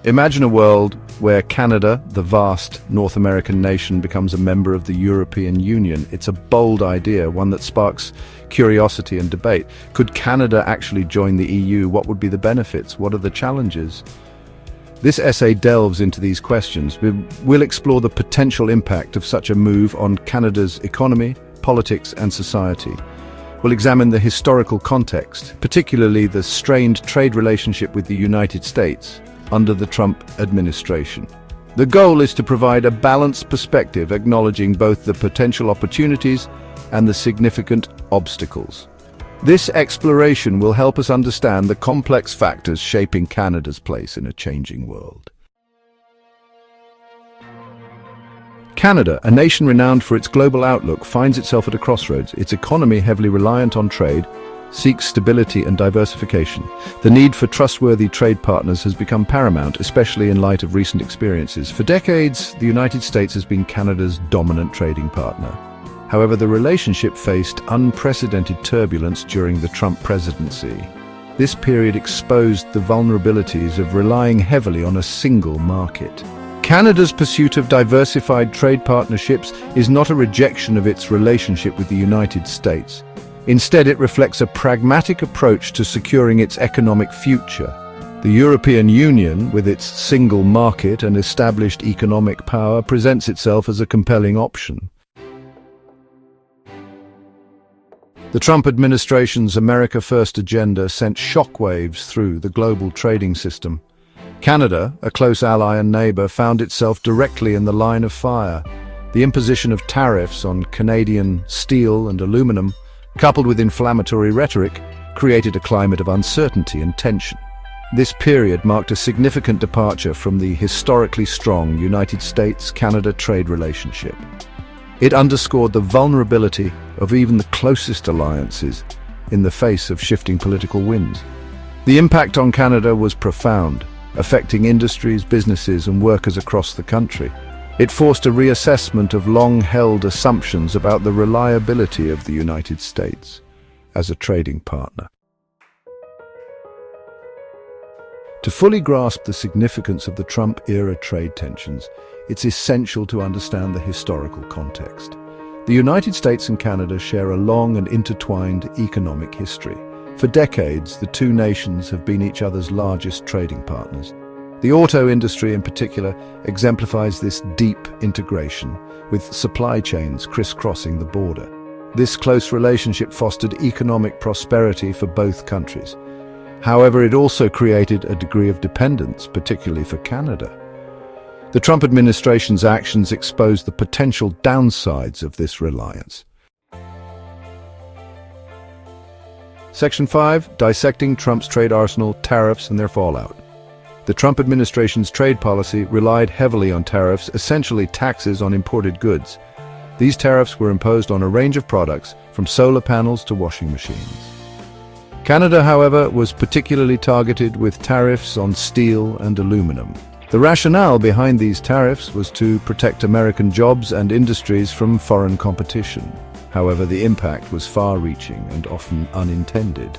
Imagine a world where Canada, the vast North American nation, becomes a member of the European Union. It's a bold idea, one that sparks curiosity and debate. Could Canada actually join the EU? What would be the benefits? What are the challenges? This essay delves into these questions. We'll explore the potential impact of such a move on Canada's economy, politics, and society. We'll examine the historical context, particularly the strained trade relationship with the United States under the Trump administration. The goal is to provide a balanced perspective, acknowledging both the potential opportunities and the significant obstacles. This exploration will help us understand the complex factors shaping Canada's place in a changing world. Canada, a nation renowned for its global outlook, finds itself at a crossroads. Its economy, heavily reliant on trade, seeks stability and diversification. The need for trustworthy trade partners has become paramount, especially in light of recent experiences. For decades, the United States has been Canada's dominant trading partner. However, the relationship faced unprecedented turbulence during the Trump presidency. This period exposed the vulnerabilities of relying heavily on a single market. Canada's pursuit of diversified trade partnerships is not a rejection of its relationship with the United States. Instead, it reflects a pragmatic approach to securing its economic future. The European Union, with its single market and established economic power, presents itself as a compelling option. The Trump administration's America First agenda sent shockwaves through the global trading system. Canada, a close ally and neighbor, found itself directly in the line of fire. The imposition of tariffs on Canadian steel and aluminum, coupled with inflammatory rhetoric, created a climate of uncertainty and tension. This period marked a significant departure from the historically strong United States-Canada trade relationship. It underscored the vulnerability of even the closest alliances in the face of shifting political winds. The impact on Canada was profound, affecting industries, businesses, and workers across the country. It forced a reassessment of long-held assumptions about the reliability of the United States as a trading partner. To fully grasp the significance of the Trump-era trade tensions, it's essential to understand the historical context. The United States and Canada share a long and intertwined economic history. For decades, the two nations have been each other's largest trading partners. The auto industry in particular exemplifies this deep integration, with supply chains crisscrossing the border. This close relationship fostered economic prosperity for both countries. However, it also created a degree of dependence, particularly for Canada. The Trump administration's actions exposed the potential downsides of this reliance. Section 5. Dissecting Trump's trade arsenal, tariffs and their fallout. The Trump administration's trade policy relied heavily on tariffs, essentially taxes on imported goods. These tariffs were imposed on a range of products, from solar panels to washing machines. Canada, however, was particularly targeted with tariffs on steel and aluminum. The rationale behind these tariffs was to protect American jobs and industries from foreign competition. However, the impact was far-reaching and often unintended.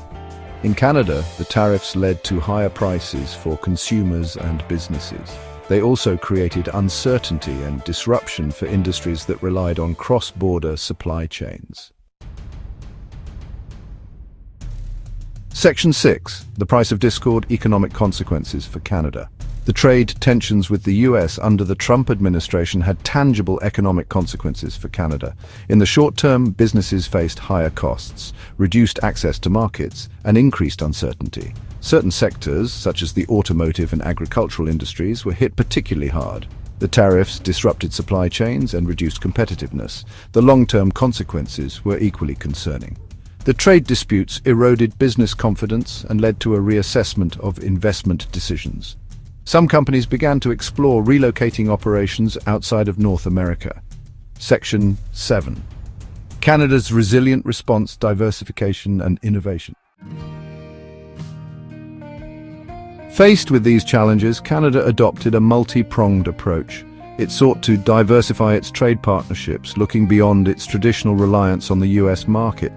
In Canada, the tariffs led to higher prices for consumers and businesses. They also created uncertainty and disruption for industries that relied on cross-border supply chains. Section 6. The price of discord, economic consequences for Canada. The trade tensions with the US under the Trump administration had tangible economic consequences for Canada. In the short term, businesses faced higher costs, reduced access to markets, and increased uncertainty. Certain sectors, such as the automotive and agricultural industries, were hit particularly hard. The tariffs disrupted supply chains and reduced competitiveness. The long-term consequences were equally concerning. The trade disputes eroded business confidence and led to a reassessment of investment decisions. Some companies began to explore relocating operations outside of North America. Section 7. Canada's resilient response, diversification and innovation. Faced with these challenges, Canada adopted a multi-pronged approach. It sought to diversify its trade partnerships, looking beyond its traditional reliance on the US market.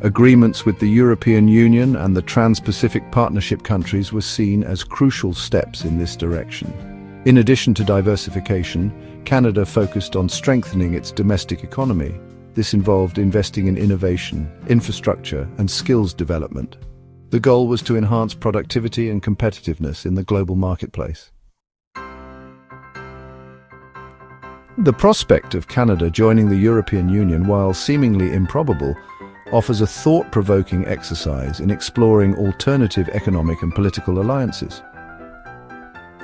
Agreements with the European Union and the Trans-Pacific Partnership countries were seen as crucial steps in this direction. In addition to diversification, Canada focused on strengthening its domestic economy. This involved investing in innovation, infrastructure, and skills development. The goal was to enhance productivity and competitiveness in the global marketplace. The prospect of Canada joining the European Union, while seemingly improbable, offers a thought-provoking exercise in exploring alternative economic and political alliances.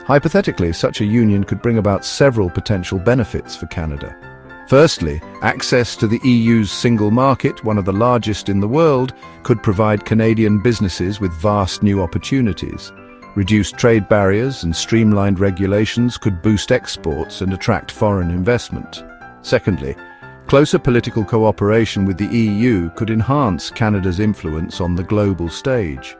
Hypothetically, such a union could bring about several potential benefits for Canada. Firstly, access to the EU's single market, one of the largest in the world, could provide Canadian businesses with vast new opportunities. Reduced trade barriers and streamlined regulations could boost exports and attract foreign investment. Secondly, closer political cooperation with the EU could enhance Canada's influence on the global stage.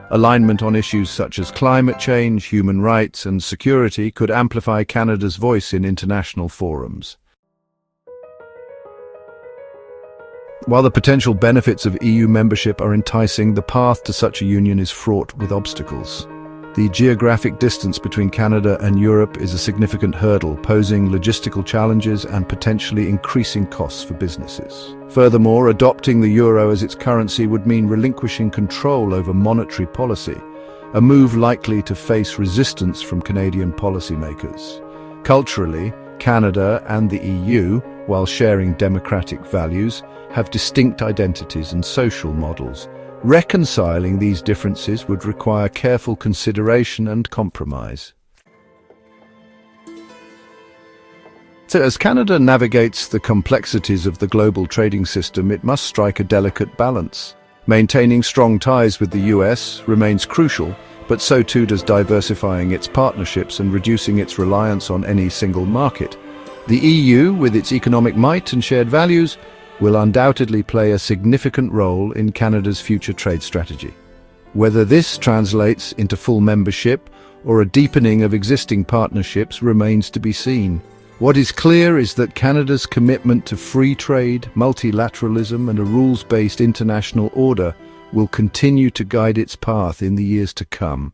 Alignment on issues such as climate change, human rights, and security could amplify Canada's voice in international forums. While the potential benefits of EU membership are enticing, the path to such a union is fraught with obstacles. The geographic distance between Canada and Europe is a significant hurdle, posing logistical challenges and potentially increasing costs for businesses. Furthermore, adopting the euro as its currency would mean relinquishing control over monetary policy, a move likely to face resistance from Canadian policymakers. Culturally, Canada and the EU, while sharing democratic values, have distinct identities and social models. Reconciling these differences would require careful consideration and compromise. So, as Canada navigates the complexities of the global trading system, it must strike a delicate balance. Maintaining strong ties with the US remains crucial, but so too does diversifying its partnerships and reducing its reliance on any single market. The EU, with its economic might and shared values, will undoubtedly play a significant role in Canada's future trade strategy. Whether this translates into full membership or a deepening of existing partnerships remains to be seen. What is clear is that Canada's commitment to free trade, multilateralism, and a rules-based international order will continue to guide its path in the years to come.